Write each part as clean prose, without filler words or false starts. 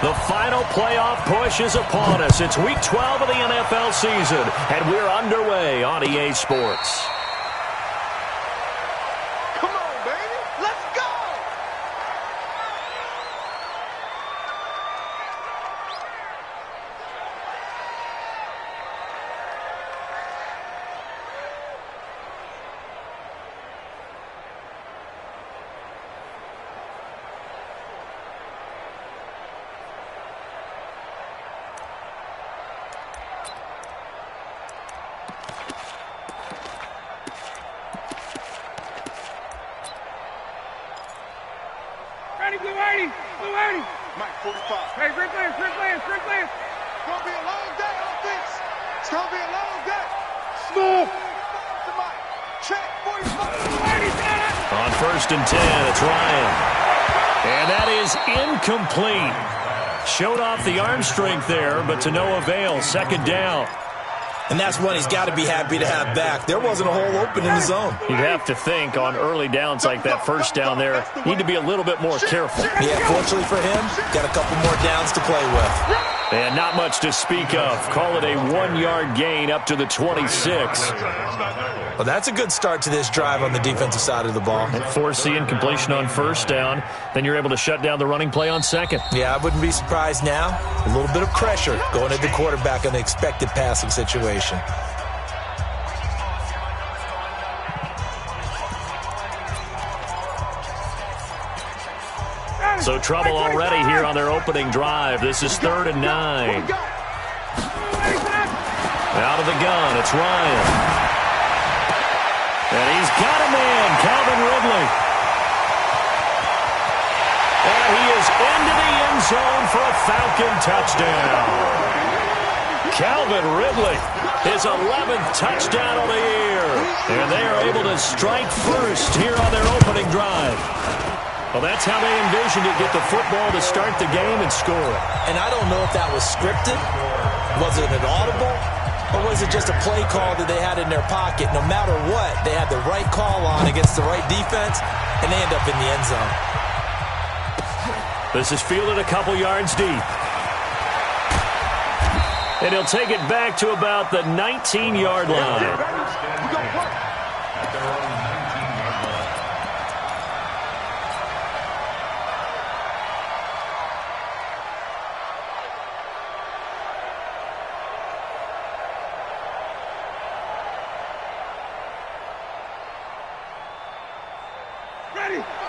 The final playoff push is upon us. It's Week 12 of the NFL season, and we're underway on EA Sports. Come on, baby. Let's go! Blue 80. Mike, 45. Hey, great plans. It's gonna be a long day, offense. It's gonna be a long day. Small. To Mike. Check, 45. On 1st and 10, it's Ryan. And that is incomplete. Showed off the arm strength there, but to no avail. 2nd down. And that's one he's got to be happy to have back. There wasn't a hole open in the zone. You'd have to think on early downs like that 1st down there, need to be a little bit more careful. Yeah, fortunately for him, got a couple more downs to play with. And not much to speak of. Call it a 1-yard gain up to the 26. Well, that's a good start to this drive on the defensive side of the ball. Force the incompletion on 1st down. Then you're able to shut down the running play on 2nd. Yeah, I wouldn't be surprised now. A little bit of pressure going at the quarterback in the expected passing situation. So trouble already here on their opening drive. This is 3rd and 9. Out of the gun, it's Ryan. And he's got a man, Calvin Ridley. And he is into the end zone for a Falcon touchdown. Calvin Ridley, his 11th touchdown of the year. And they are able to strike first here on their opening drive. Well, that's how they envisioned it, get the football to start the game and score. And I don't know if that was scripted. Was it an audible? Or was it just a play call that they had in their pocket? No matter what, they had the right call on against the right defense, and they end up in the end zone. This is fielded a couple yards deep. And he'll take it back to about the 19-yard line.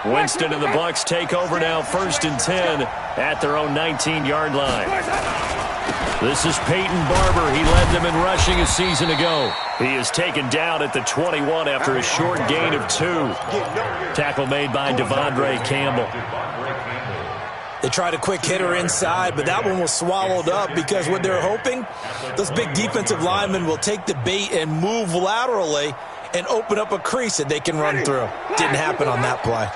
Winston and the Bucs take over now, 1st and 10 at their own 19-yard line. This is Peyton Barber. He led them in rushing a season ago. He is taken down at the 21 after a short gain of 2. Tackle made by Devondre Campbell. They tried a quick hitter inside, but that one was swallowed up because what they're hoping, those big defensive linemen will take the bait and move laterally and open up a crease that they can run through. Didn't happen on that play.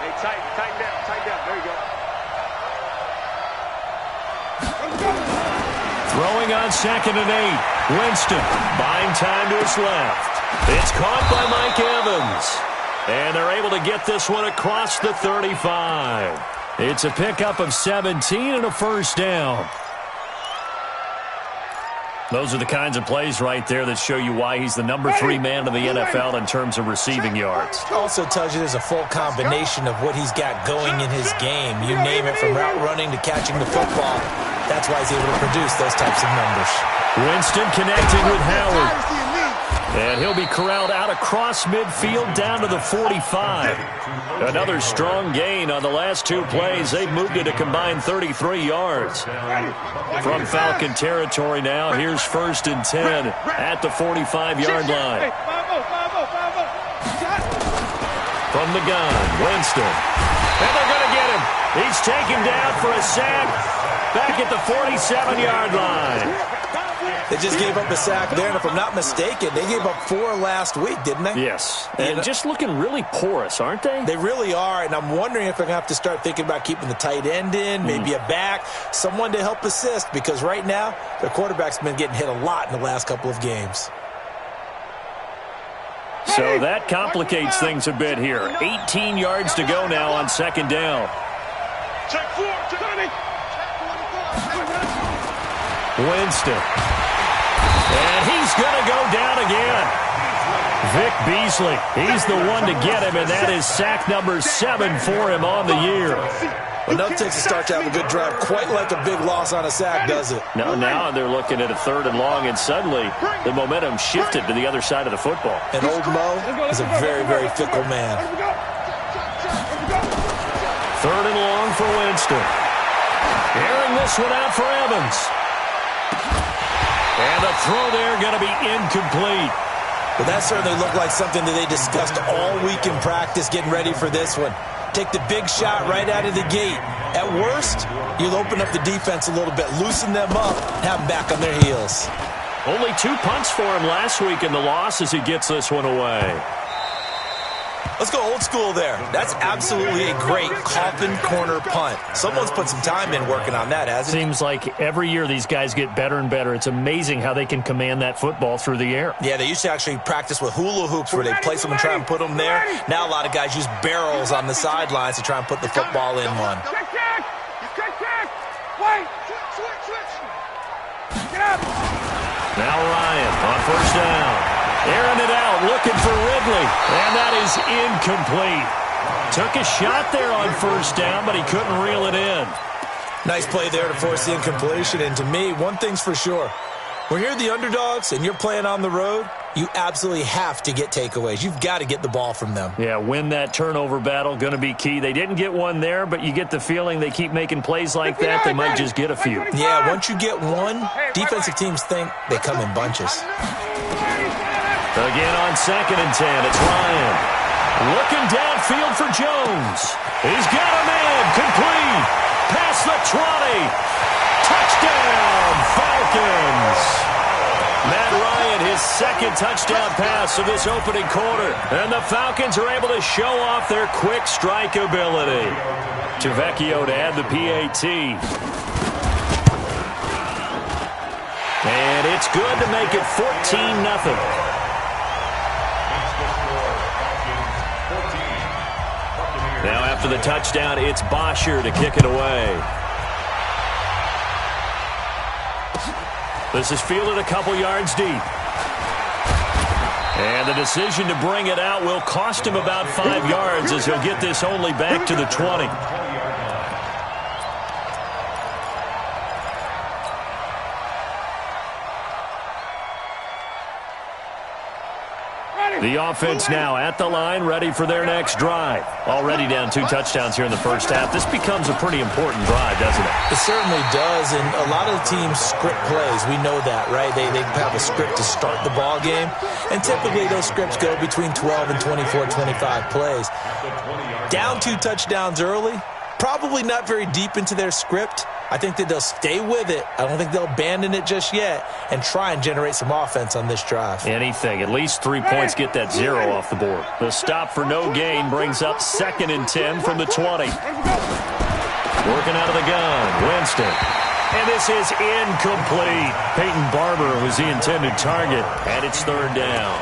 Hey, tighten down. There you go. Throwing on 2nd and 8. Winston buying time to his left. It's caught by Mike Evans. And they're able to get this one across the 35. It's a pickup of 17 and a 1st down. Those are the kinds of plays right there that show you why he's the number 3 man in the NFL in terms of receiving yards. Also tells you there's a full combination of what he's got going in his game. You name it, from route running to catching the football. That's why he's able to produce those types of numbers. Winston connecting with Howard. And he'll be corralled out across midfield down to the 45. Another strong gain on the last 2 plays. They've moved it a combined 33 yards. From Falcon territory now, here's 1st and 10 at the 45-yard line. From the gun, Winston. And they're going to get him. He's taken down for a sack back at the 47-yard line. They just gave up a sack there, and if I'm not mistaken, they gave up 4 last week, didn't they? Yes, and just looking really porous, aren't they? They really are, and I'm wondering if they're going to have to start thinking about keeping the tight end in, maybe a back, someone to help assist, because right now, their quarterback's been getting hit a lot in the last couple of games. So that complicates things a bit here. 18 yards to go now on 2nd down. Check 4. Winston. And he's going to go down again. Vic Beasley, he's the one to get him, and that is sack number 7 for him on the year. Enough takes a start to have a good drive. Quite like a big loss on a sack, does it? Now they're looking at a 3rd and long, and suddenly the momentum shifted to the other side of the football. And old Mo is a very, very fickle man. 3rd and long for Winston. Airing this one out for Evans. And the throw there going to be incomplete. But that certainly looked like something that they discussed all week in practice getting ready for this one. Take the big shot right out of the gate. At worst, you'll open up the defense a little bit, loosen them up, have them back on their heels. Only 2 punts for him last week in the loss as he gets this one away. Let's go old school there. That's absolutely a great coffin corner punt. Someone's put some time in working on that, hasn't it? Seems like every year these guys get better and better. It's amazing how they can command that football through the air. Yeah, they used to actually practice with hula hoops where they place them and try and put them there. Now a lot of guys use barrels on the sidelines to try and put the football in one. Now Ryan on 1st down. Airing it out, looking for Ridley. And that is incomplete. Took a shot there on 1st down, but he couldn't reel it in. Nice play there to force the incompletion. And to me, one thing's for sure. When you're the underdogs and you're playing on the road, you absolutely have to get takeaways. You've got to get the ball from them. Yeah, win that turnover battle, going to be key. They didn't get one there, but you get the feeling they keep making plays like that, they might just get a few. Yeah, once you get one, defensive teams think they come in bunches. Again on 2nd and 10, it's Ryan. Looking downfield for Jones. He's got a man, complete. Past the 20. Touchdown, Falcons. Matt Ryan, his 2nd touchdown pass of this opening quarter. And the Falcons are able to show off their quick strike ability. Tavecchio to add the PAT. And it's good to make it 14-0. Now after the touchdown, it's Bosher to kick it away. This is fielded a couple yards deep. And the decision to bring it out will cost him about 5 yards as he'll get this only back to the 20. The offense now at the line, ready for their next drive. Already down 2 touchdowns here in the first half. This becomes a pretty important drive, doesn't it? It certainly does, and a lot of the teams script plays. We know that, right? They have a script to start the ball game, and typically those scripts go between 12 and 24, 25 plays. Down 2 touchdowns early, probably not very deep into their script. I think that they'll stay with it. I don't think they'll abandon it just yet and try and generate some offense on this drive. Anything. At least 3 points get that 0 off the board. The stop for no gain brings up 2nd and 10 from the 20. Working out of the gun. Winston. And this is incomplete. Peyton Barber was the intended target, and it's 3rd down.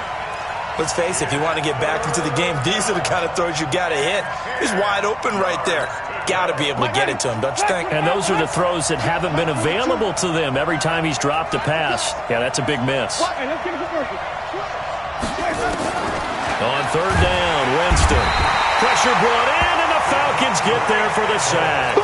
Let's face it, if you want to get back into the game, these are the kind of throws you got to hit. He's wide open right there. Got to be able to get it to him, don't you think? And those are the throws that haven't been available to them every time he's dropped a pass. Yeah, that's a big miss. On 3rd down, Winston. Pressure brought in, and the Falcons get there for the sack.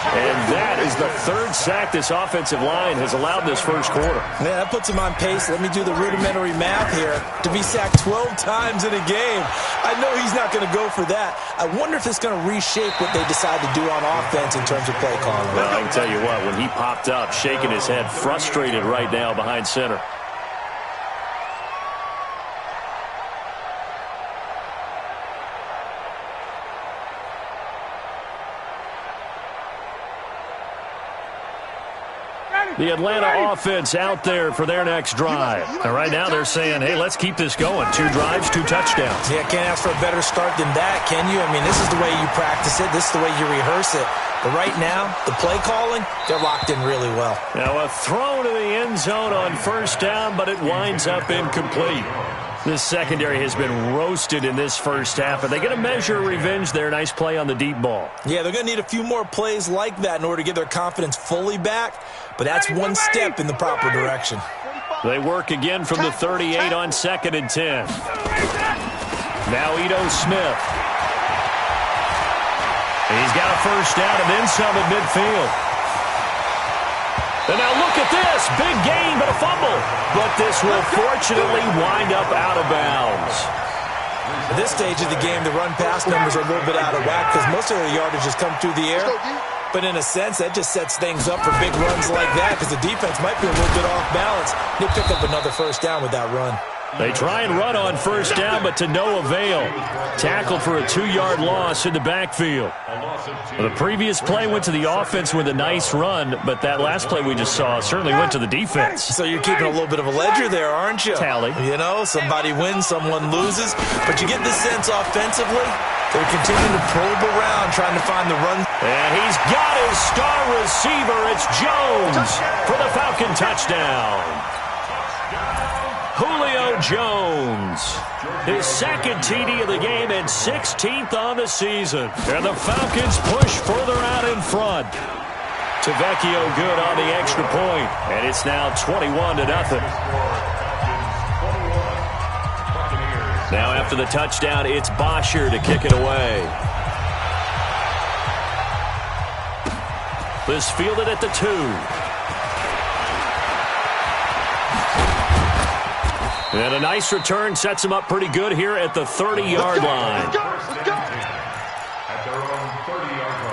And that is the 3rd sack this offensive line has allowed this first quarter. Yeah, that puts him on pace. Let me do the rudimentary math here. To be sacked 12 times in a game. I know he's not going to go for that. I wonder if it's going to reshape what they decide to do on offense in terms of play calling. Well, I can tell you what, when he popped up, shaking his head, frustrated right now behind center. The Atlanta offense out there for their next drive. And right now they're saying, hey, let's keep this going. 2 drives, 2 touchdowns. Yeah, can't ask for a better start than that, can you? I mean, this is the way you practice it. This is the way you rehearse it. But right now, the play calling, they're locked in really well. Now a throw to the end zone on 1st down, but it winds up incomplete. This secondary has been roasted in this first half. Are they going to measure revenge there? Nice play on the deep ball. Yeah, they're going to need a few more plays like that in order to get their confidence fully back, but that's one step in the proper direction. They work again from the 38 on 2nd and 10. Now Ito Smith. He's got a first down and then some at midfield. And now look at this. Big gain, but a fumble. But this will fortunately wind up out of bounds. At this stage of the game, the run-pass numbers are a little bit out of whack because most of the yardage has come through the air. But in a sense, that just sets things up for big runs like that because the defense might be a little bit off balance. They'll pick up another first down with that run. They try and run on first down, but to no avail. Tackled for a 2-yard loss in the backfield. The previous play went to the offense with a nice run, but that last play we just saw certainly went to the defense. So you're keeping a little bit of a ledger there, aren't you? Tally. You know, somebody wins, someone loses. But you get the sense offensively, they're continuing to probe around, trying to find the run. And he's got his star receiver. It's Jones for the Falcon touchdown. Julio Jones, his second TD of the game and 16th on the season. And the Falcons push further out in front. Tavecchio good on the extra point, and it's now 21-0. Now after the touchdown, it's Bosher to kick it away. This fielded at the 2. And a nice return sets him up pretty good here at the 30-yard line. Let's go. At their own 30-yard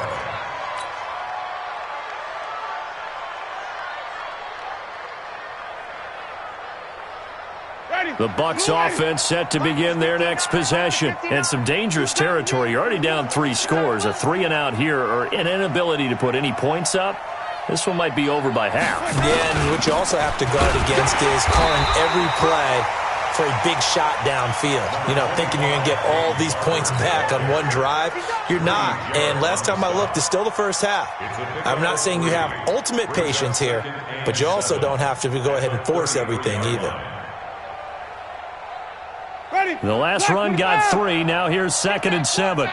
line. The Bucs offense set to begin their next possession. And some dangerous territory. You're already down 3 scores. A 3-and-out here or an inability to put any points up. This one might be over by half. Yeah, and what you also have to guard against is calling every play for a big shot downfield. You know, thinking you're going to get all these points back on one drive. You're not. And last time I looked, it's still the first half. I'm not saying you have ultimate patience here, but you also don't have to go ahead and force everything either. The last run got 3. Now here's 2nd and 7.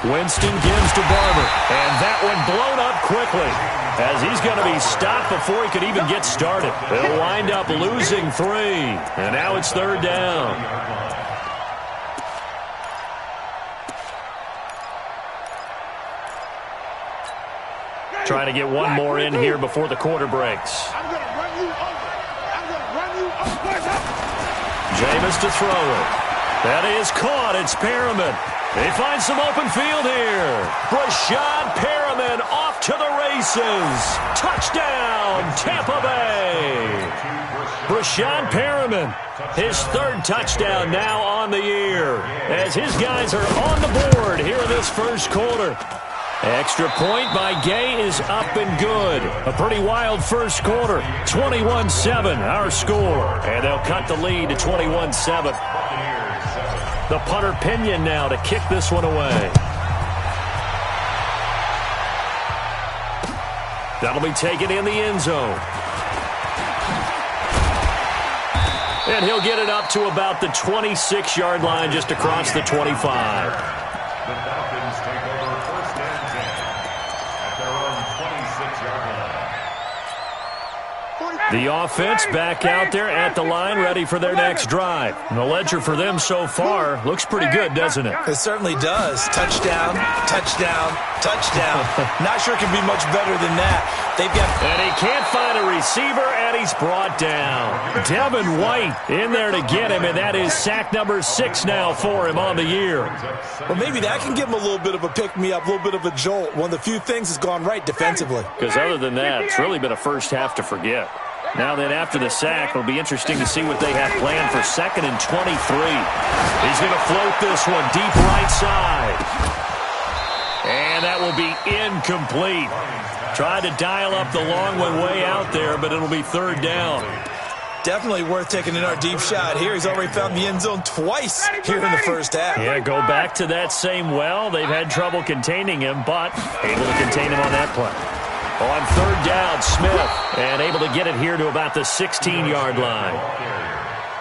Winston gives to Barber, and that one blown up quickly as he's going to be stopped before he could even get started. They'll wind up losing 3, and now it's 3rd down. Trying to get one more in here before the quarter breaks. Jameis to throw it. That is caught. It's Perriman. They find some open field here. Brashad Perriman off to the races. Touchdown, Tampa Bay. Brashad Perriman, his 3rd touchdown now on the year, as his guys are on the board here in this first quarter. Extra point by Gay is up and good. A pretty wild first quarter. 21-7, our score. And they'll cut the lead to 21-7. The punter Pinion now to kick this one away. That'll be taken in the end zone. And he'll get it up to about the 26-yard line just across the 25. The Falcons take over 1st and 10 at their own 26-yard line. The offense back out there at the line, ready for their next drive. And the ledger for them so far looks pretty good, doesn't it? It certainly does. Touchdown, touchdown, touchdown. Not sure it can be much better than that. They've got... And he can't find a receiver, and he's brought down. Devin White in there to get him, and that is sack number 6 now for him on the year. Well, maybe that can give him a little bit of a pick-me-up, a little bit of a jolt. One of the few things has gone right defensively. Because other than that, it's really been a first half to forget. Now then, after the sack, it'll be interesting to see what they have planned for 2nd and 23. He's going to float this one deep right side. And that will be incomplete. Tried to dial up the long one way out there, but it'll be 3rd down. Definitely worth taking in our deep shot here. He's already found the end zone twice here in the first half. Yeah, go back to that same well. They've had trouble containing him, but able to contain him on that play. On third down, Smith, and able to get it here to about the 16-yard line.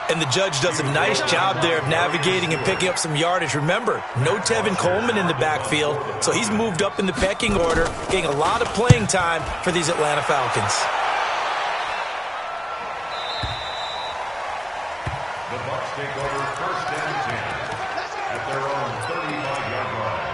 And the judge does a nice job there of navigating and picking up some yardage. Remember, no Tevin Coleman in the backfield, so he's moved up in the pecking order, getting a lot of playing time for these Atlanta Falcons. The Bucs take over first and 10 at their own 35-yard line.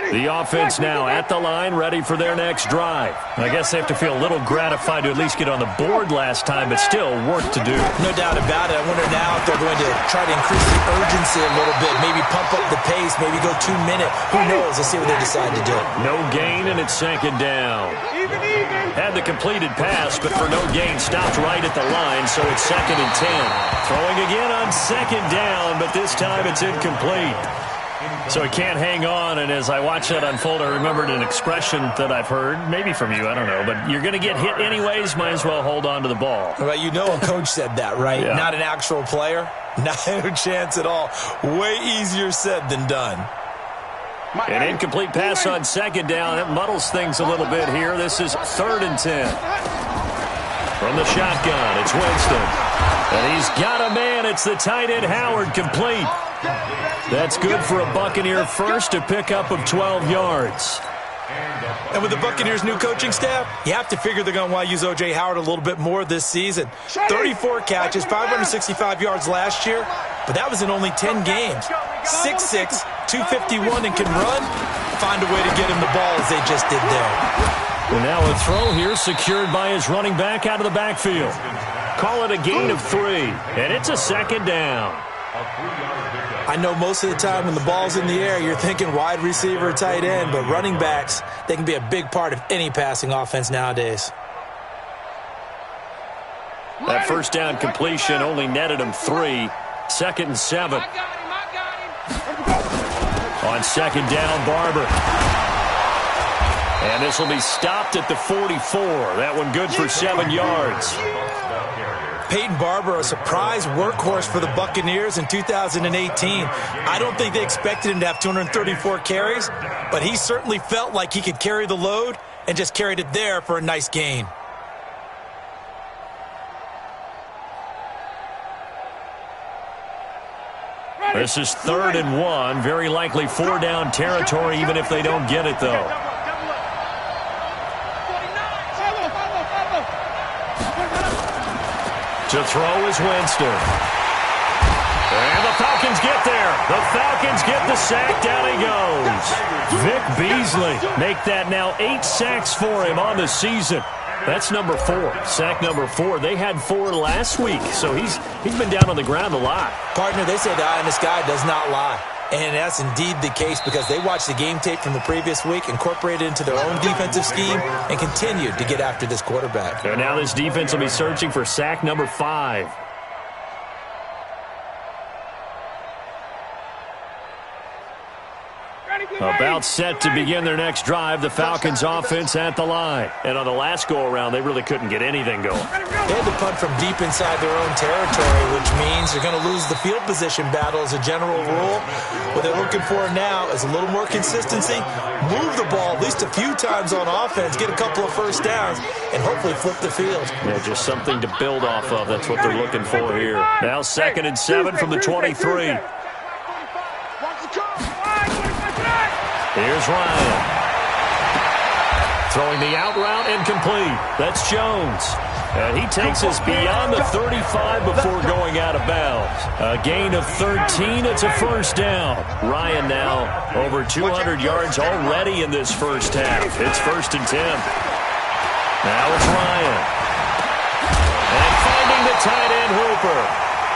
The offense now at the line, ready for their next drive. I guess they have to feel a little gratified to at least get on the board last time, but still work to do. No doubt about it. I wonder now if they're going to try to increase the urgency a little bit, maybe pump up the pace, maybe go 2 minutes. Who knows? Let's see what they decide to do. No gain, and it's second down. Had the completed pass, but for no gain, stopped right at the line, so it's second and 10. Throwing again on second down, but this time it's incomplete. So he can't hang on, and as I watch that unfold, I remembered an expression that I've heard, maybe from you, I don't know, but you're going to get hit anyways, might as well hold on to the ball. Well, you know a coach said that, right? Yeah. Not an actual player. Not a chance at all. Way easier said than done. An incomplete pass on second down. That muddles things a little bit here. This is third and 10. From the shotgun, it's Winston. And he's got a man. It's the tight end, Howard, complete. That's good for a Buccaneer first, a pickup of 12 yards. And with the Buccaneers' new coaching staff, you have to figure they're going to want to use O.J. Howard a little bit more this season. 34 catches, 565 yards last year, but that was in only 10 games. 6'6", 251, and can run. Find a way to get him the ball as they just did there. And now a throw here secured by his running back out of the backfield. Call it a gain of 3, and it's a second down. I know most of the time when the ball's in the air, you're thinking wide receiver, tight end, but running backs, they can be a big part of any passing offense nowadays. That first down completion only netted him 3. Second and 7. On second down, Barber. And this will be stopped at the 44. That one good for 7 yards. Peyton Barber, a surprise workhorse for the Buccaneers in 2018. I don't think they expected him to have 234 carries, but he certainly felt like he could carry the load and just carried it there for a nice gain. This is third and 1. Very likely 4-down territory, even if they don't get it, though. To throw is Winston. And the Falcons get there. The Falcons get the sack. Down he goes. Vic Beasley make that now 8 sacks for him on the season. That's number 4. Sack number 4. They had 4 last week, so he's been down on the ground a lot. Partner, they say the eye in the sky does not lie. And that's indeed the case because they watched the game tape from the previous week, incorporated it into their own defensive scheme, and continued to get after this quarterback. And now this defense will be searching for sack number 5. About set to begin their next drive, the Falcons offense at the line. And on the last go-around, they really couldn't get anything going. They had to punt from deep inside their own territory, which means they're going to lose the field position battle as a general rule. What they're looking for now is a little more consistency, move the ball at least a few times on offense, get a couple of first downs, and hopefully flip the field. Yeah, just something to build off of. That's what they're looking for here. Now second and 7 from the 23. Here's Ryan. Throwing the out route incomplete. That's Jones. And he takes us beyond the 35 before going out of bounds. A gain of 13. It's a first down. Ryan now over 200 yards already in this first half. It's first and 10. Now it's Ryan. And finding the tight end Hooper.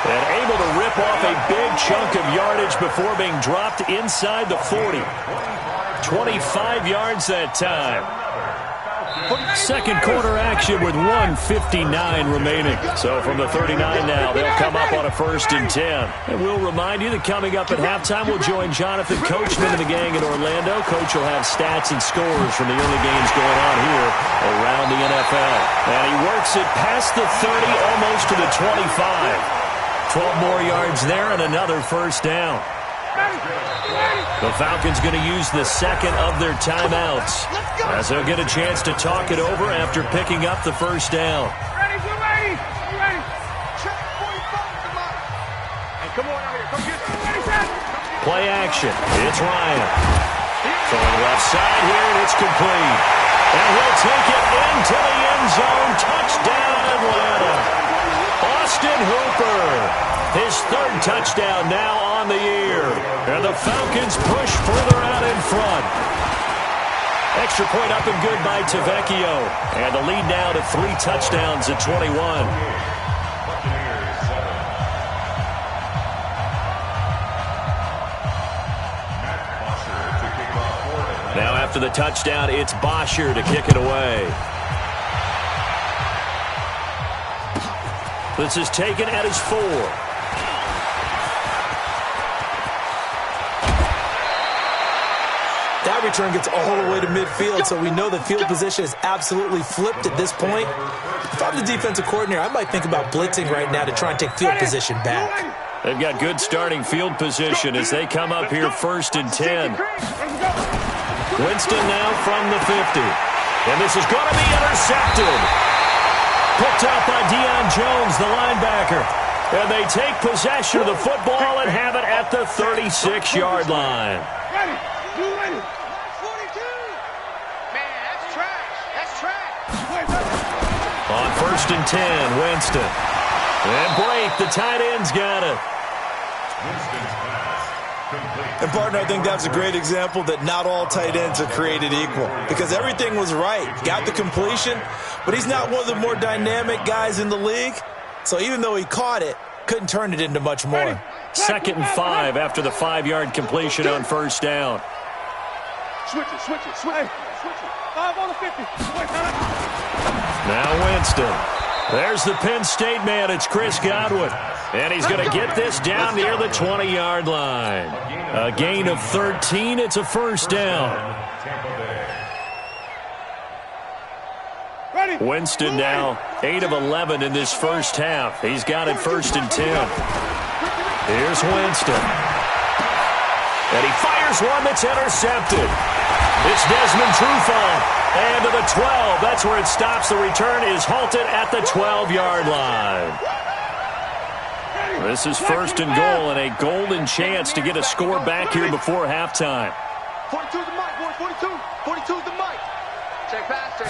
And able to rip off a big chunk of yardage before being dropped inside the 40. 25 yards that time. Second quarter action with 1:59 remaining. So from the 39 now, they'll come up on a 1st and 10. And we'll remind you that coming up at halftime, we'll join Jonathan Coachman and the gang in Orlando. Coach will have stats and scores from the early games going on here around the NFL. And he works it past the 30, almost to the 25. 12 more yards there and another 1st down. The Falcons going to use the second of their timeouts as they'll get a chance to talk it over after picking up the 1st down. Ready, we're ready. We're ready. Check 45, come on. Hey, come on out here. Come get it. Ready, set. Play action. It's Ryan. Throwing left side here, and it's complete. And he'll take it into the end zone. Touchdown, Atlanta. Austin Hooper. His 3rd touchdown now on the year. And the Falcons push further out in front. Extra point up and good by Tavecchio. And the lead now to 3 touchdowns at 21. Now after the touchdown, it's Bosher to kick it away. This is taken at his 4. That return gets all the way to midfield, so we know the field position is absolutely flipped at this point. If I'm the defensive coordinator, I might think about blitzing right now to try and take field position back. They've got good starting field position as they come up here 1st and 10. Winston now from the 50. And this is going to be intercepted. Picked up by Deion Jones, the linebacker. And they take possession of the football and have it at the 36-yard line. Ready. You ready? 42. Man, that's trash. That's trash. On 1st and 10, Winston. And Blake, the tight end's got it. Winston's pass complete. And, partner, I think that's a great example that not all tight ends are created equal because everything was right. Got the completion, but he's not one of the more dynamic guys in the league. So even though he caught it, couldn't turn it into much more. 2nd and 5 after the 5-yard completion on 1st down. Switch it. 5 on the 50. Now Winston. There's the Penn State man. It's Chris Godwin. And he's going to get this down near the 20-yard line. A gain of 13. It's a 1st down. Winston now 8 of 11 in this 1st half. He's got it 1st and 10. Here's Winston. And he fires one that's intercepted. It's Desmond Trufant. And to the 12. That's where it stops. The return is halted at the 12-yard line. This is 1st and goal and a golden chance to get a score back here before halftime. 42's the mic, boy. 42. 42's the mic. Check pass.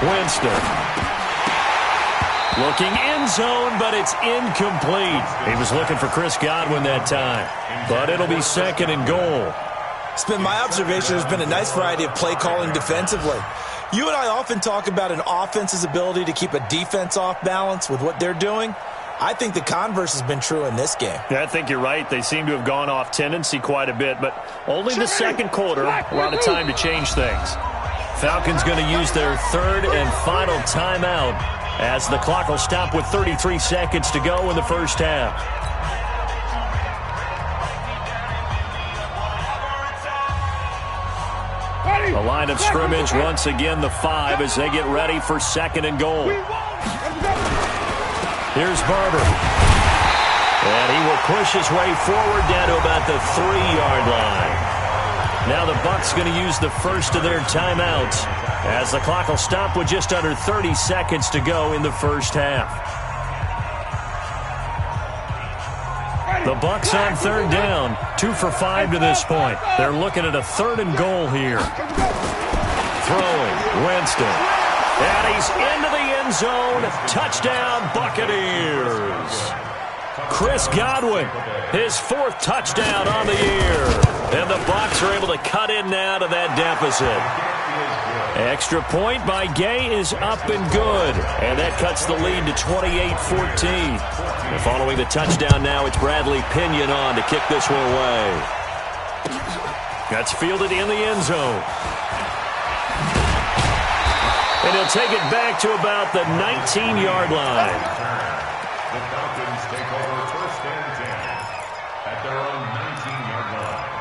Winston. Looking end zone, but it's incomplete. He was looking for Chris Godwin that time. But it'll be 2nd and goal. It's been my observation there's been a nice variety of play calling defensively. You and I often talk about an offense's ability to keep a defense off balance with what they're doing. I think the converse has been true in this game. Yeah, I think you're right. They seem to have gone off tendency quite a bit, but only the 2nd quarter, a lot of time to change things. Falcons going to use their 3rd and final timeout as the clock will stop with 33 seconds to go in the 1st half. The line of scrimmage, once again, the 5 as they get ready for 2nd and goal. Here's Barber. And he will push his way forward down to about the 3-yard line. Now the Bucs going to use the 1st of their timeouts as the clock will stop with just under 30 seconds to go in the 1st half. The Bucs on 3rd down, 2 for 5 to this point. They're looking at a 3rd and goal here. Throwing, Winston. And he's into the end zone. Touchdown, Buccaneers. Chris Godwin, his 4th touchdown on the year. And the Bucs are able to cut in now to that deficit. Extra point by Gay is up and good. And that cuts the lead to 28-14. Following the touchdown now, it's Bradley Pinion on to kick this one away. That's fielded in the end zone. And he'll take it back to about the 19-yard line. The Falcons take over first and 10 at their own 19-yard line.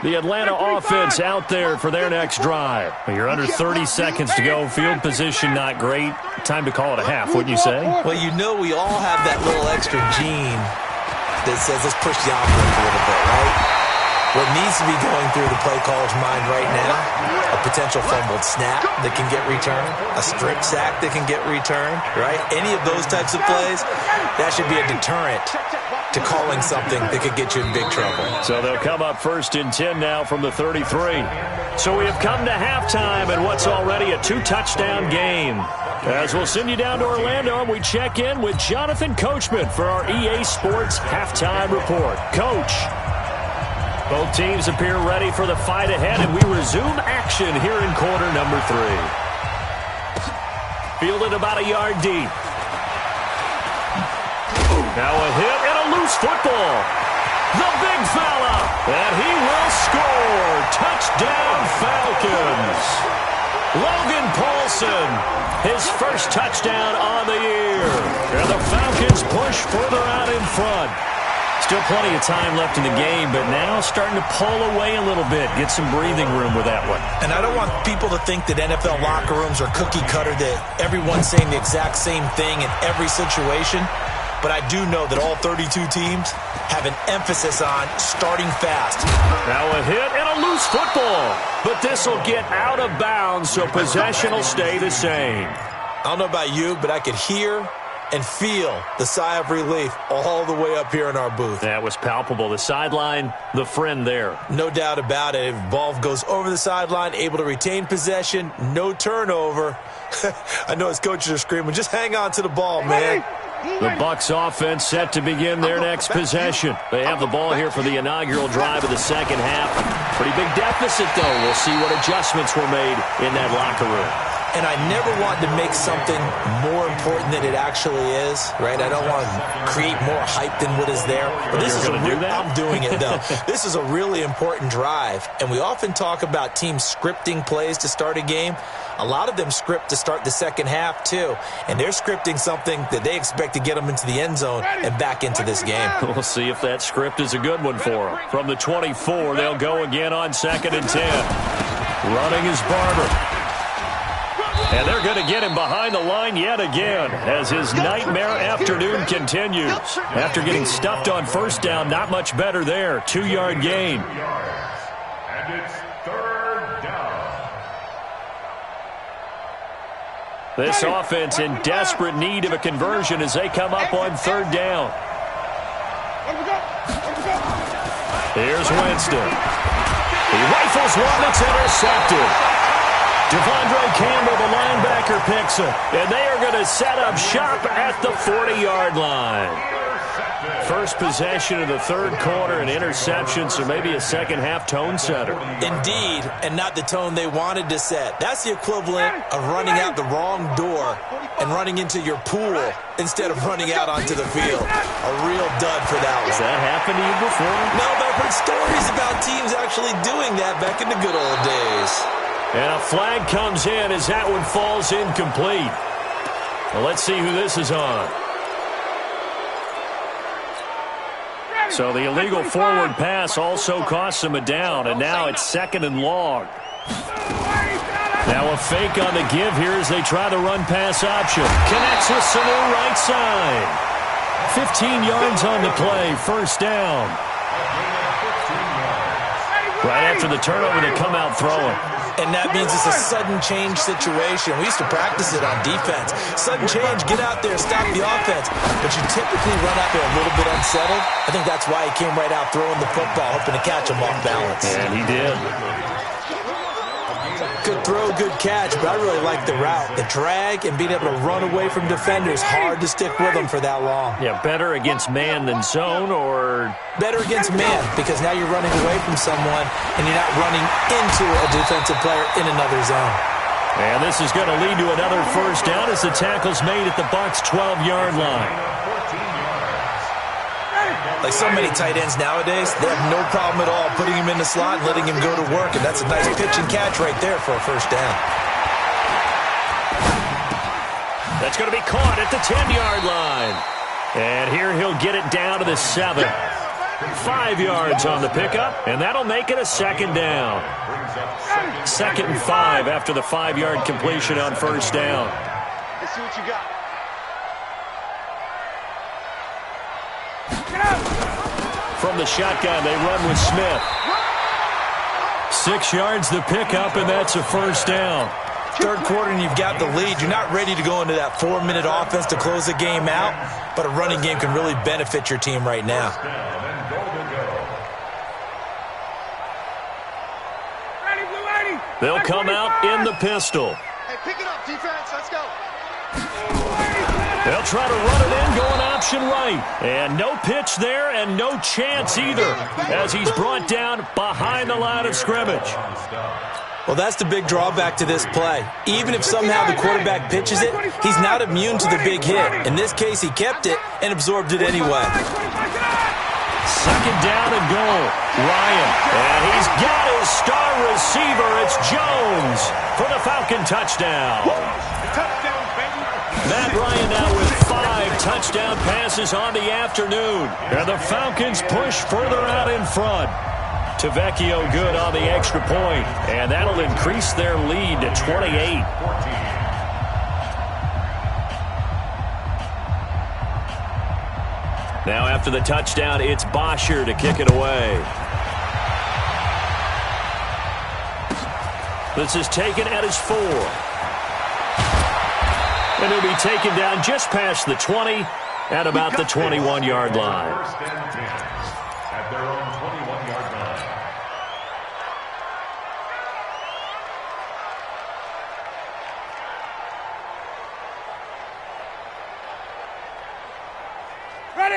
The Atlanta offense out there for their next drive. You're under 30 seconds to go. Field position not great. Time to call it a half, wouldn't you say? Well, you know we all have that little extra gene that says let's push the envelope a little bit, right? What needs to be going through the play caller's mind right now, a potential fumbled snap that can get returned, a strip sack that can get returned, right? Any of those types of plays, that should be a deterrent to calling something that could get you in big trouble. So they'll come up first and 10 now from the 33. So we have come to halftime in what's already a 2-touchdown game. As we'll send you down to Orlando, we check in with Jonathan Coachman for our EA Sports Halftime Report. Coach. Both teams appear ready for the fight ahead, and we resume action here in quarter number 3. Fielded about a yard deep. Now a hit and a loose football. The big fella, and he will score. Touchdown, Falcons. Logan Paulson, his first touchdown on the year. And the Falcons push further out in front. Still plenty of time left in the game, but now starting to pull away a little bit, get some breathing room with that one. And I don't want people to think that NFL locker rooms are cookie cutter, that everyone's saying the exact same thing in every situation. But I do know that all 32 teams have an emphasis on starting fast. Now a hit and a loose football. But this will get out of bounds, so possession will stay the same. I don't know about you, but I could hear and feel the sigh of relief all the way up here in our booth. That was palpable. The sideline, the friend there. No doubt about it. If ball goes over the sideline, able to retain possession, no turnover. I know his coaches are screaming, just hang on to the ball, man. The Bucs offense set to begin their next possession. They have the ball here for the inaugural drive of the second half. Pretty big deficit, though. We'll see what adjustments were made in that locker room. And I never want to make something more important than it actually is, right? I don't want to create more hype than what is there. But this is I'm doing it, though. This is a really important drive. And we often talk about teams scripting plays to start a game. A lot of them script to start the second half, too. And they're scripting something that they expect to get them into the end zone and back into this game. We'll see if that script is a good one for them. From the 24, they'll go again on 2nd and 10. Running is Barber. And they're going to get him behind the line yet again as his nightmare afternoon continues. After getting stuffed on first down, not much better there. 2-yard gain. And it's 3rd down. This offense in desperate need of a conversion as they come up on 3rd down. Here's Winston. He rifles one that's intercepted. Devondre Campbell, the linebacker, picks it. And they are going to set up shop at the 40-yard line. First possession of the 3rd quarter, an interception, so maybe a second-half tone setter. Indeed, and not the tone they wanted to set. That's the equivalent of running out the wrong door and running into your pool instead of running out onto the field. A real dud for that one. Has that happened to you before? No, but I've heard stories about teams actually doing that back in the good old days. And a flag comes in as that one falls incomplete. Well, let's see who this is on. So the illegal forward pass also costs him a down, and now it's 2nd and long. Now a fake on the give here as they try the run-pass option. Connects with Sanu right side. 15 yards on the play, first down. Right after the turnover, they come out throwing. And that means it's a sudden change situation. We used to practice it on defense. Sudden change, get out there, stop the offense. But you typically run out there a little bit unsettled. I think that's why he came right out throwing the football, hoping to catch him off balance. And he did. Good throw, good catch, but I really like the route. The drag and being able to run away from defenders, hard to stick with them for that long. Yeah, better against man than zone, or? Better against man, because now you're running away from someone and you're not running into a defensive player in another zone. And this is going to lead to another first down as the tackle's made at the Bucs' 12-yard line. Like so many tight ends nowadays, they have no problem at all putting him in the slot and letting him go to work, and that's a nice pitch and catch right there for a first down. That's going to be caught at the 10-yard line. And here he'll get it down to the 7. 5 yards on the pickup, and that'll make it a second down. 2nd and 5 after the 5-yard completion on first down. Let's see what you got. From the shotgun, they run with Smith. 6 yards the pickup, and that's a first down. Third quarter and you've got the lead. You're not ready to go into that 4-minute offense to close the game out, but a running game can really benefit your team right now. They'll come out in the pistol. Hey, pick it up, defense. Let's go. They'll try to run it in, going option right. And no pitch there and no chance either as he's brought down behind the line of scrimmage. Well, that's the big drawback to this play. Even if somehow the quarterback pitches it, he's not immune to the big hit. In this case, he kept it and absorbed it anyway. 2nd down and goal. Ryan. And he's got his star receiver. It's Jones for the Falcon touchdown. Matt Ryan now with 5 touchdown passes on the afternoon. And the Falcons push further out in front. Tavecchio good on the extra point, and that'll increase their lead to 28. Now after the touchdown, it's Bosher to kick it away. This is taken at his 4. And he'll be taken down just past the 20 at about the 21-yard line. At their own 21-yard line.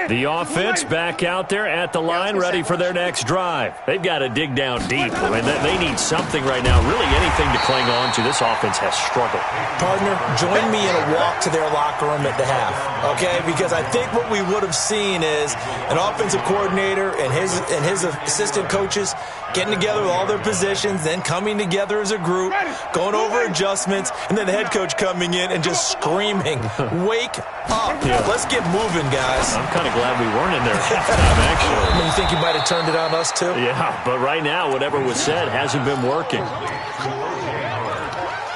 The offense back out there at the line, ready for their next drive. They've got to dig down deep. I mean, they need something right now, really anything to cling on to. This offense has struggled. Partner, join me in a walk to their locker room at the half, okay? Because I think what we would have seen is an offensive coordinator and his assistant coaches getting together with all their positions, then coming together as a group, going over adjustments, and then the head coach coming in and just screaming, "Wake up. Yeah. Let's get moving, guys." I'm kind of glad we weren't in there at halftime, actually. You think you might have turned it on us, too? Yeah, but right now, whatever was said hasn't been working.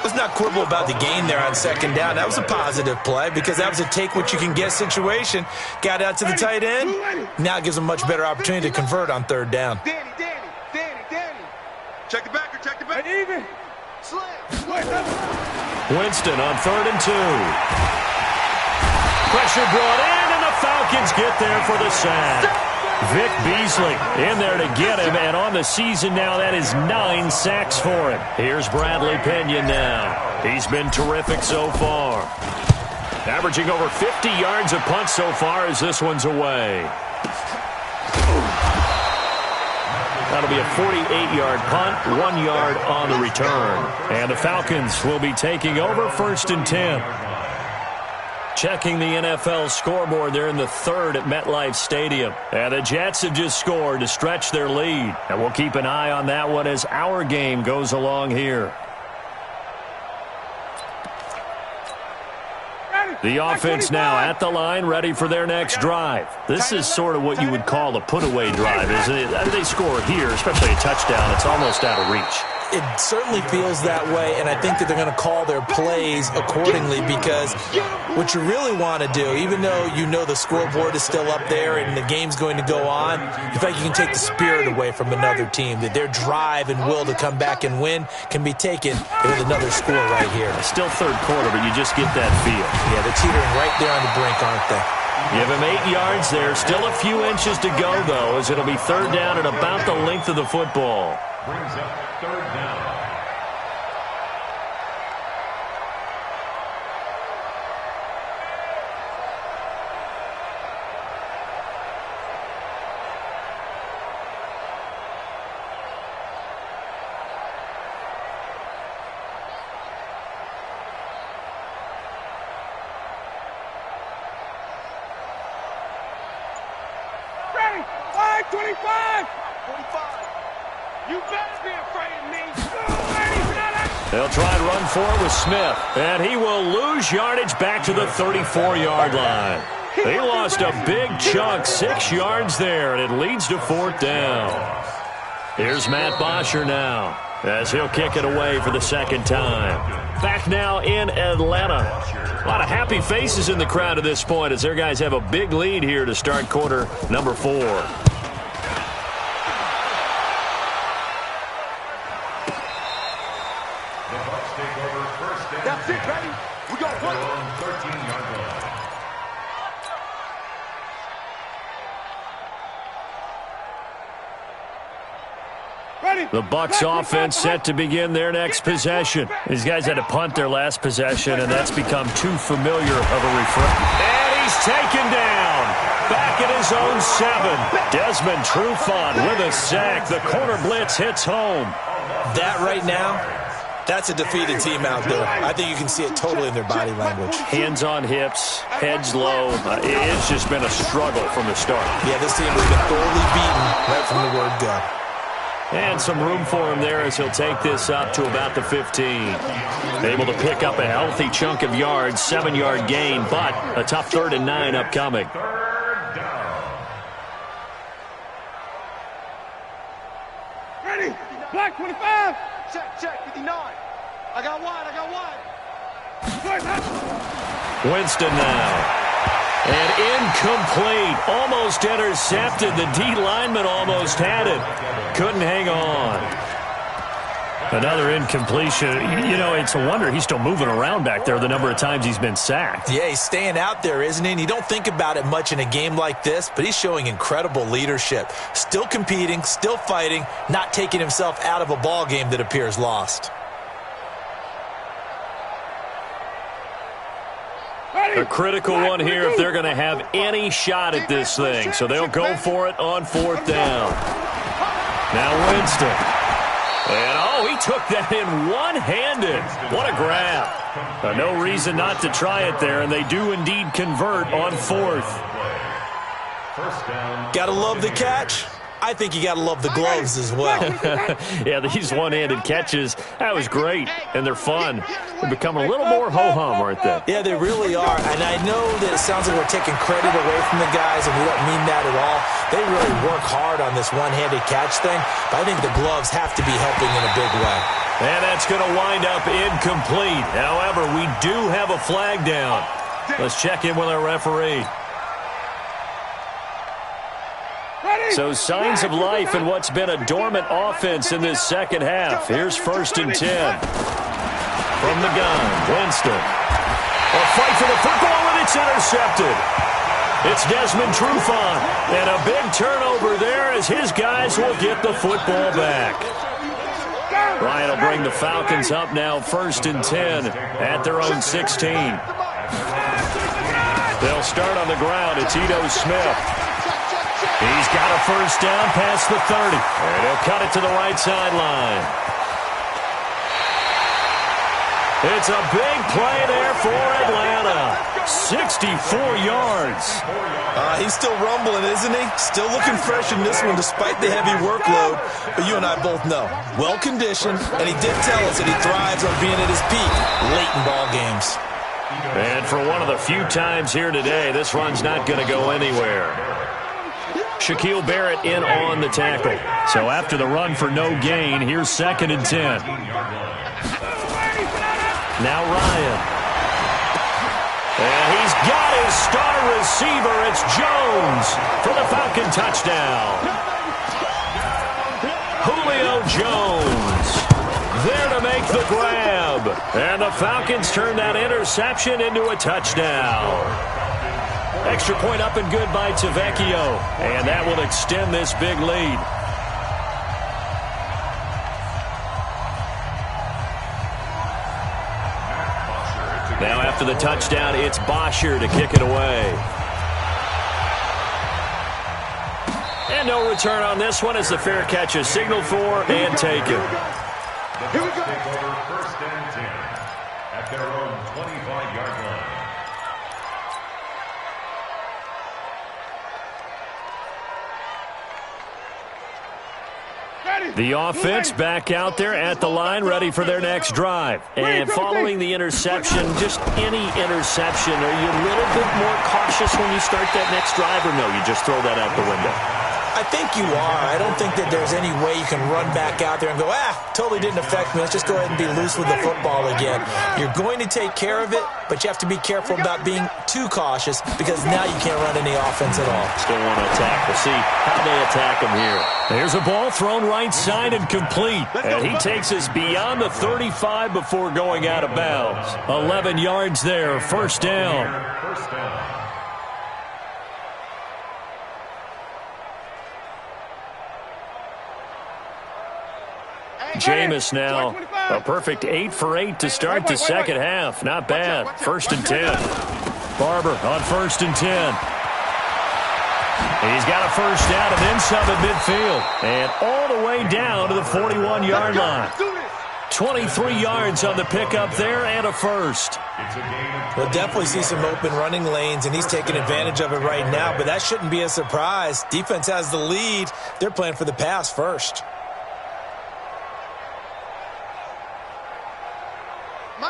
Let's not quibble about the gain there on 2nd down. That was a positive play because that was a take-what-you-can-get situation. Got out to the tight end. Now it gives them a much better opportunity to convert on 3rd down. Danny. Check the back. Even. Slam. Winston on 3rd and 2. Pressure brought in, and the Falcons get there for the sack. Vic Beasley in there to get him, and on the season now, that is 9 sacks for him. Here's Bradley Pinion now. He's been terrific so far. Averaging over 50 yards a punt so far as this one's away. That'll be a 48-yard punt, 1 yard on the return. And the Falcons will be taking over 1st and 10. Checking the NFL scoreboard, they're in the 3rd at MetLife Stadium. And the Jets have just scored to stretch their lead. And we'll keep an eye on that one as our game goes along here. The offense now at the line, ready for their next drive. This is sort of what you would call a put-away drive, isn't it? They score here, especially a touchdown. It's almost out of reach. It certainly feels that way, and I think that they're going to call their plays accordingly because what you really want to do, even though you know the scoreboard is still up there and the game's going to go on, in fact, you can take the spirit away from another team, that their drive and will to come back and win can be taken with another score right here. Still 3rd quarter, but you just get that feel. Yeah, they're teetering right there on the brink, aren't they? Give him 8 yards there. Still a few inches to go, though, as it'll be 3rd down at about the length of the football. Brings up 3rd down. 25. 45. You better be afraid of me. They'll try and run for it with Smith. And he will lose yardage back to the 34-yard line. He lost a big chunk, 6 yards there, and it leads to 4th down. Here's Matt Bosher now, as he'll kick it away for the 2nd time. Back now in Atlanta. A lot of happy faces in the crowd at this point as their guys have a big lead here to start quarter number 4. That's it, baby. We got one. 13-yard line. The Bucs offense set to begin their next possession. These guys had to punt their last possession, and that's become too familiar of a refrain. And he's taken down. Back at his own 7. Desmond Trufant with a sack. The corner blitz hits home. That right now, that's a defeated team out there. I think you can see it totally in their body language. Hands on hips, heads low. It's just been a struggle from the start. Yeah, this team has been thoroughly beaten right from the word go. And some room for him there as he'll take this up to about the 15. Able to pick up a healthy chunk of yards, 7-yard gain, but a tough 3rd and 9 upcoming. Ready? Black 25. Check, 59. I got wide. Winston now. And incomplete. Almost intercepted. The D lineman almost had it. Couldn't hang on. Another incompletion. You know, it's a wonder he's still moving around back there the number of times he's been sacked. Yeah, he's staying out there, isn't he? And you don't think about it much in a game like this, but he's showing incredible leadership. Still competing, still fighting, not taking himself out of a ball game that appears lost. A critical one here if they're going to have any shot at this thing. So they'll go for it on 4th down. Now Winston. And, he took that in one-handed. What a grab. No reason not to try it there, and they do indeed convert on 4th. Gotta love the catch. I think you got to love the gloves as well. Yeah, these one-handed catches, that was great, and they're fun. They're becoming a little more ho-hum, aren't they? Yeah, they really are, and I know that it sounds like we're taking credit away from the guys, and we don't mean that at all. They really work hard on this one-handed catch thing, but I think the gloves have to be helping in a big way. And that's going to wind up incomplete. However, we do have a flag down. Let's check in with our referee. So signs of life in what's been a dormant offense in this 2nd half. Here's 1st and 10. From the gun, Winston. A fight for the football, and it's intercepted. It's Desmond Trufant. And a big turnover there as his guys will get the football back. Ryan will bring the Falcons up now 1st and 10 at their own 16. They'll start on the ground. It's Ito Smith. He's got a 1st down past the 30. And he'll cut it to the right sideline. It's a big play there for Atlanta. 64 yards. He's still rumbling, isn't he? Still looking fresh in this one despite the heavy workload. But you and I both know, well-conditioned, and he did tell us that he thrives on being at his peak late in ball games. And for one of the few times here today, this run's not going to go anywhere. Shaquille Barrett in on the tackle. So after the run for no gain, here's 2nd and 10. Now Ryan. And he's got his star receiver. It's Jones for the Falcon touchdown. Julio Jones there to make the grab. And the Falcons turn that interception into a touchdown. Extra point up and good by Tavecchio. And that will extend this big lead. Now after the touchdown, it's Bosher to kick it away. And no return on this one as the fair catch is signaled for and taken. Here we go. Take over 1st and 10 at their own 25-yard line. The offense back out there at the line, ready for their next drive. And following the interception, just any interception, are you a little bit more cautious when you start that next drive, or no, you just throw that out the window? I think you are. I don't think that there's any way you can run back out there and go, totally didn't affect me. Let's just go ahead and be loose with the football again. You're going to take care of it, but you have to be careful about being too cautious because now you can't run any offense at all. Still want to attack. We'll see how they attack him here. There's a ball thrown right side and complete. And he takes us beyond the 35 before going out of bounds. 11 yards there, first down. First down. Jameis now, a perfect 8 for 8 to start the second half. Not bad. First and 10. Barber on first and 10. He's got a first down and then some at midfield. And all the way down to the 41-yard line. 23 yards on the pickup there and a first. We'll definitely see some open running lanes, and he's taking advantage of it right now, but that shouldn't be a surprise. Defense has the lead. They're playing for the pass first.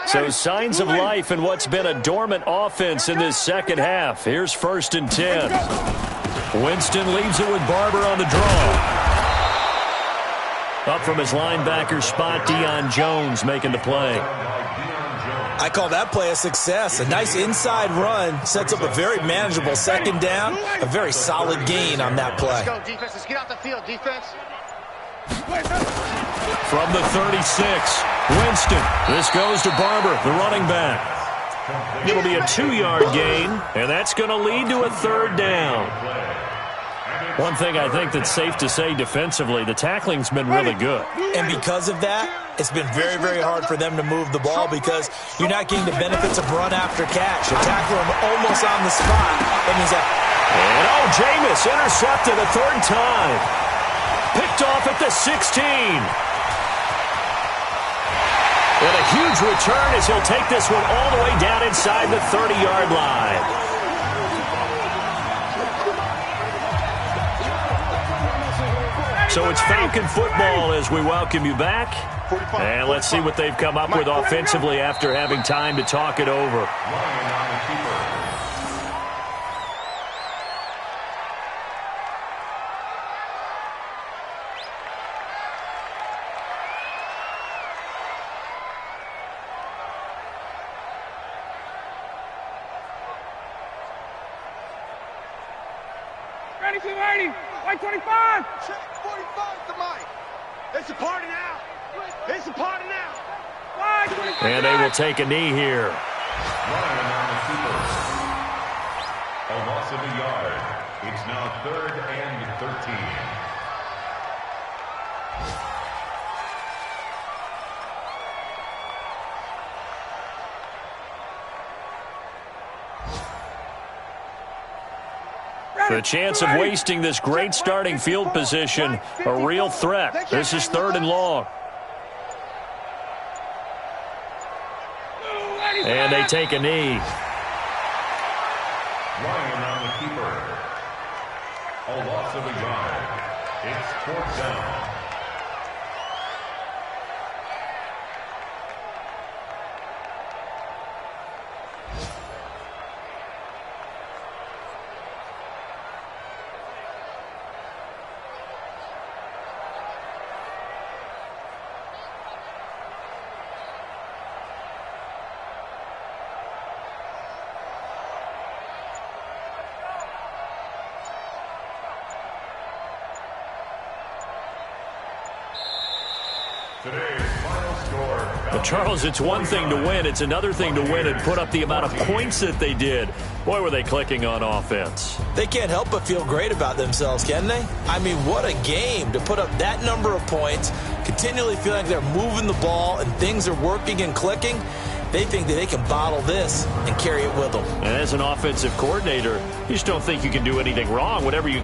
So signs of life in what's been a dormant offense in this second half. Here's first and 10. Winston leaves it with Barber on the draw. Up from his linebacker spot, Deion Jones making the play. I call that play a success. A nice inside run sets up a very manageable second down. A very solid gain on that play. Let's go, defense. Let's get out the field, defense. From the 36, Winston. This goes to Barber, the running back. It'll be a 2-yard gain, and that's going to lead to a third down. One thing I think that's safe to say defensively, the tackling's been really good. And because of that, it's been very, very hard for them to move the ball because you're not getting the benefits of run after catch. You tackle them almost on the spot. That means that. And Jameis intercepted a third time. Picked off at the 16. And a huge return as he'll take this one all the way down inside the 30-yard line. So it's Falcon football as we welcome you back. And let's see what they've come up with offensively after having time to talk it over. Ready, 280, white 25. Check 45 to Mike. It's a party now. It's a party now. White 25. And they will take a knee here. Ryan on the keeper. A loss of a yard. It's now 3rd and 13. The chance of wasting this great starting field position, a real threat. This is 3rd and long. And they take a knee. Ryan on the keeper. A loss of a yard. It's 4th down. But Charles, it's one thing to win. It's another thing to win and put up the amount of points that they did. Boy, were they clicking on offense. They can't help but feel great about themselves, can they? I mean, what a game to put up that number of points, continually feel like they're moving the ball and things are working and clicking. They think that they can bottle this and carry it with them. And as an offensive coordinator, you just don't think you can do anything wrong. Whatever you